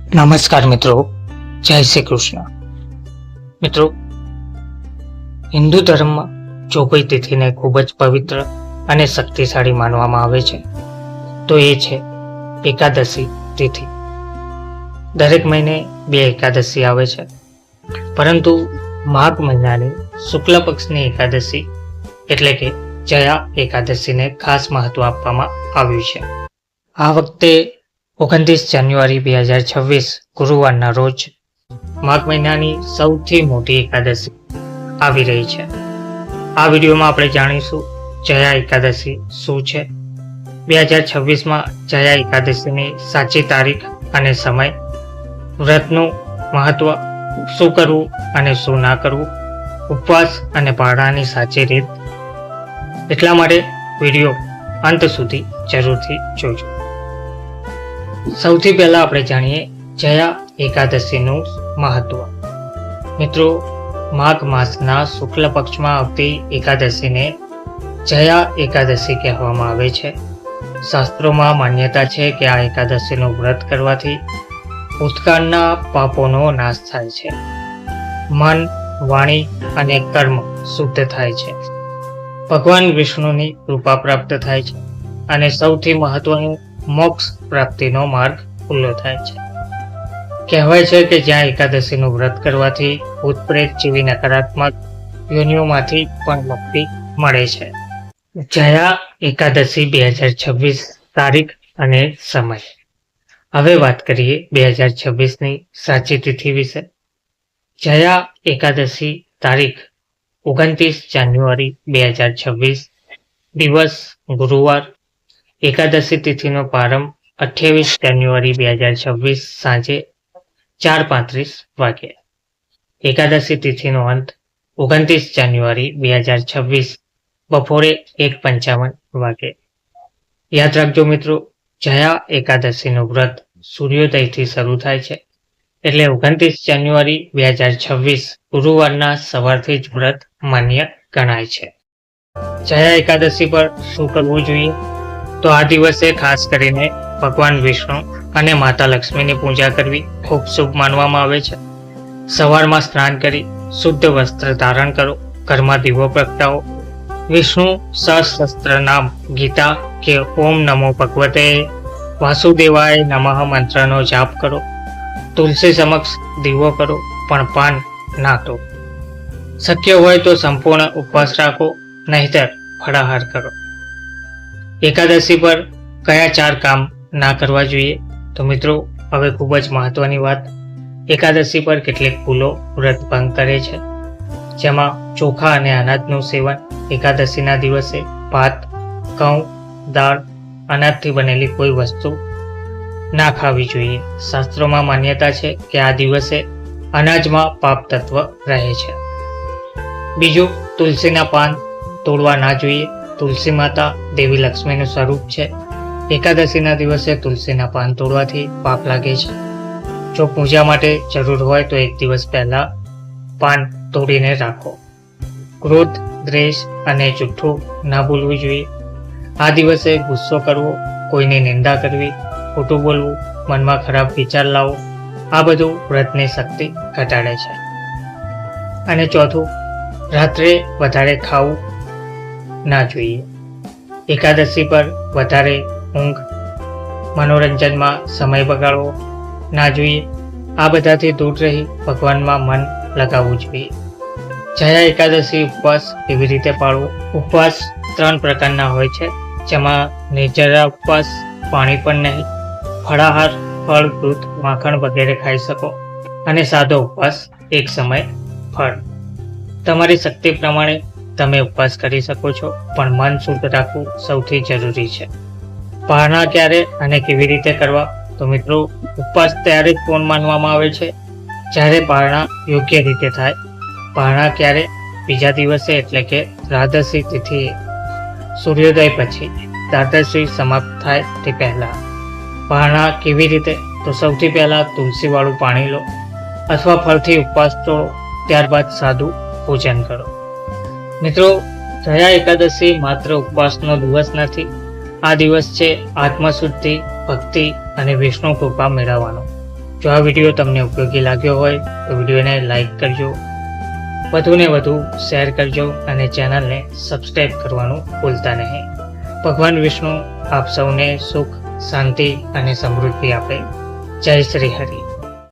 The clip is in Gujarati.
નમસ્કાર મિત્રો, જય શ્રી કૃષ્ણ. મિત્રો, હિન્દુ ધર્મમાં ચોગઈ તિથિને ખૂબ જ પવિત્ર અને શક્તિશાળી માનવામાં આવે છે. તો એ છે એકાદશી તિથિ. દરેક મહિને 2 એકાદશી આવે છે, પરંતુ માઘ મહિનાની શુક્લ પક્ષની એકાદશી એટલે કે જયા એકાદશીને ખાસ મહત્વ આપવામાં આવ્યું છે. આ વખતે 29 જાન્યુઆરી 2026 ગુરુવારના રોજ માઘ મહિનાની સૌથી મોટી એકાદશી આવી રહી છે. આ વિડીયોમાં આપણે જાણીશું જયા એકાદશી શું છે, 2026માં જયા એકાદશીની સાચી તારીખ અને સમય, વ્રતનું મહત્વ, શું કરવું અને શું ના કરવું, ઉપવાસ અને પારણાની સાચી રીત. એટલા માટે વિડીયો અંત સુધી જરૂરથી જોજો. સૌથી પહેલા આપણે જાણીએ જયા એકાદશીનું મહત્વ. મિત્રો, માઘ માસના શુક્લ પક્ષમાં આવતી એકાદશીને જયા એકાદશી કહેવામાં આવે છે. શાસ્ત્રોમાં માન્યતા છે કે આ એકાદશીનું વ્રત કરવાથી ભૂતકાળના પાપોનો નાશ થાય છે, મન, વાણી અને કર્મ શુદ્ધ થાય છે, ભગવાન વિષ્ણુની કૃપા પ્રાપ્ત થાય છે અને સૌથી મહત્વનું મોક્ષ પ્રાપ્તિનો માર્ગ ખુલ્લો થાય છે. કહેવાય છે કે જ્યાં એકાદશીનું વ્રત કરવાથી ભૂત પ્રેત જેવી નકારાત્મક યોનિઓમાંથી પણ મુક્તિ મળે છે. જયા એકાદશી 2026 તારીખ અને સમય. હવે વાત કરીએ 2026ની સાચી તિથિ વિશે. જયા એકાદશી તારીખ 29 જાન્યુઆરી 2026, દિવસ ગુરુવાર. એકાદશી તિથિનો પ્રારંભ 28 જાન્યુઆરી 2026 સાંજે 4:35 વાગે. એકાદશી તિથિનો અંત 29 જાન્યુઆરી 2026 બપોરે 1:55 વાગે. યાદ રાખજો મિત્રો, જયા એકાદશીનું વ્રત સૂર્યોદયથી શરૂ થાય છે, એટલે 29 જાન્યુઆરી 2026 ગુરુવારના સવારથી જ વ્રત માન્ય ગણાય છે. જયા એકાદશી પર શું કરવું જોઈએ? તો આ દિવસે ખાસ કરીને ભગવાન વિષ્ણુ અને માતા લક્ષ્મીની પૂજા કરવી ખૂબ શુભ માનવામાં આવે છે. સવારમાં સ્નાન કરી શુદ્ધ વસ્ત્ર ધારણ કરો, ઘરમાં દીવો પ્રગટાવો, વિષ્ણુ સહસ્ત્ર નામ ગીતા કે ઓમ નમો ભગવતે વાસુદેવાય નમઃ મંત્રનો જાપ કરો, તુલસી સમક્ષ દીવો કરો, પણ પાન ના તોડો. શક્ય હોય તો સંપૂર્ણ ઉપવાસ રાખો, નહીતર ફળાહાર કરો. એકાદશી પર કયા 4 કામ ના કરવા જોઈએ? તો મિત્રો, હવે ખૂબ જ મહત્વની વાત. એકાદશી પર કેટલીક ભૂલો વ્રત ભંગ કરે છે, જેમાં ચોખા અને અનાજનું સેવન. એકાદશીના દિવસે ભાત, ઘઉં, દાળ, અનાજથી બનેલી કોઈ વસ્તુ ના ખાવી જોઈએ. શાસ્ત્રોમાં માન્યતા છે કે આ દિવસે અનાજમાં પાપ તત્વ રહે છે. બીજું, તુલસીના પાન તોડવા ના જોઈએ. તુલસી માતા દેવી લક્ષ્મીનું સ્વરૂપ છે. એકાદશીના દિવસે તુલસીના પાન તોડવાથી પાપ લાગે છે. જો પૂજા માટે જરૂર હોય તો 1 દિવસ પહેલા પાન તોડીને રાખો. ક્રોધ, દ્વેષ અને જૂઠું ના બોલવું જોઈએ. આ દિવસે ગુસ્સો કરવો, કોઈની નિંદા કરવી, ખોટું બોલવું, મનમાં ખરાબ વિચાર લાવવો, આ બધું વ્રતની શક્તિ ઘટાડે છે. અને ચોથું, રાત્રે વધારે ખાવું ના જોઈએ. એકાદશી પર વધારે ઊંઘ, મનોરંજનમાં સમય બગાડવો ના જોઈએ. આ બધાથી દૂર રહી ભગવાનમાં મન લગાવવું જોઈએ. જયા એકાદશી ઉપવાસ કેવી રીતે પાળવો? ઉપવાસ 3 પ્રકારના હોય છે, જેમાં નિર્જરા ઉપવાસ, પાણી પણ નહીં, ફળાહાર, ફળ, દૂધ, માખણ વગેરે ખાઈ શકો, અને સાદો ઉપવાસ, એક સમય ફળ. તમારી શક્તિ પ્રમાણે તમે ઉપવાસ કરી શકો છો, પણ મન શુદ્ધ રાખવું સૌથી જરૂરી છે. પારણા ક્યારે અને કેવી રીતે કરવા? તો મિત્રો, ઉપવાસ ત્યારે જ પૂર્ણ માનવામાં આવે છે જ્યારે પારણા યોગ્ય રીતે થાય. પારણા ક્યારે? બીજા દિવસે એટલે કે દ્વાદશી તિથિએ, સૂર્યોદય પછી, દ્વાદશી સમાપ્ત થાય તે પહેલા. પારણા કેવી રીતે? તો સૌથી પહેલા તુલસીવાળું પાણી લો અથવા ફળથી ઉપવાસ તોડો, ત્યારબાદ સાદું ભોજન કરો. મિત્રો, જયા એકાદશી માત્ર ઉપવાસનો દિવસ નથી. આ દિવસ છે આત્મશુદ્ધિ, ભક્તિ અને વિષ્ણુ કૃપા મેળવવાનો. જો આ વિડીયો તમને ઉપયોગી લાગ્યો હોય તો વિડીયોને લાઈક કરજો, વધુને વધુ શેર કરજો અને ચેનલને સબસ્ક્રાઈબ કરવાનું ભૂલતા નહીં. ભગવાન વિષ્ણુ આપ સૌને સુખ, શાંતિ અને સમૃદ્ધિ આપે. જય શ્રી હરિ.